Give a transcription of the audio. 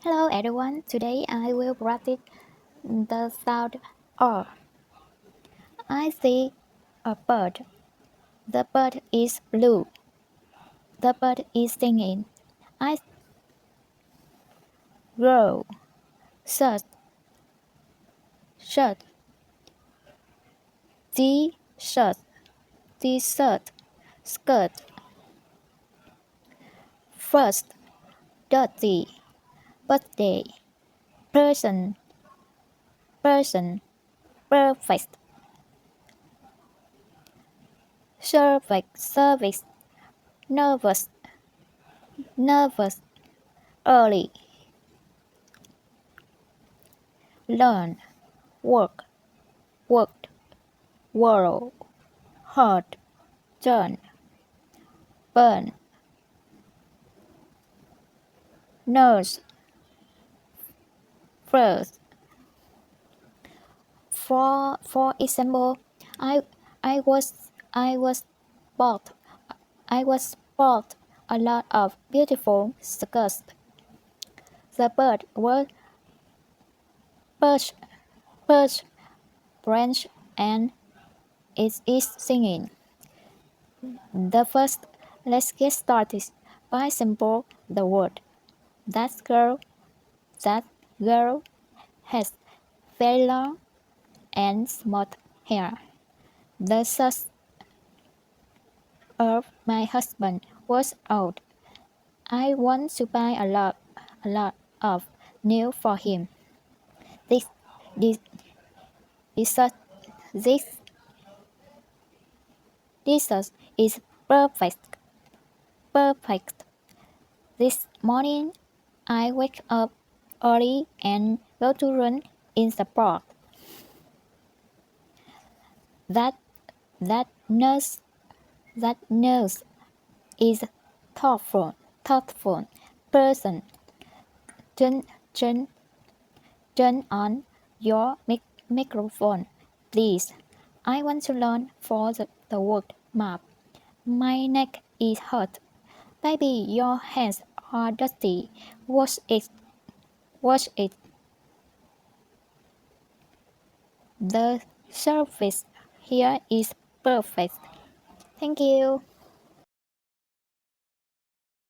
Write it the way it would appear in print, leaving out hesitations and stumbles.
Hello everyone, today I will practice the sound R. I see a bird. The bird is blue. The bird is singing. I grow. Shirt, shirt, t-shirt, t-shirt, skirt. First, dirty, birthday, person, person, perfect, service, nervous, nervous, early, learn, work, worked, whirl, hard, turn, burn, nurse, first. For example, I I was bought I was bought a lot of beautiful skirts. The bird was perched perched branch and it is singing. The first, let's get started by simple the word. That girl that girl has very long and smooth hair. The shirt of my husband was old. I want to buy a lot of new for him. This, this, this, this, this is perfect, perfect. This morning, I wake up early and go to run in the park. That, that nurse, that nurse is thoughtful person. Turn, turn, turn on your microphone, please. I want to learn for the word map. My neck is hurt. Baby, your hands are dirty. Wash it. Wash it. The surface here is perfect. Thank you.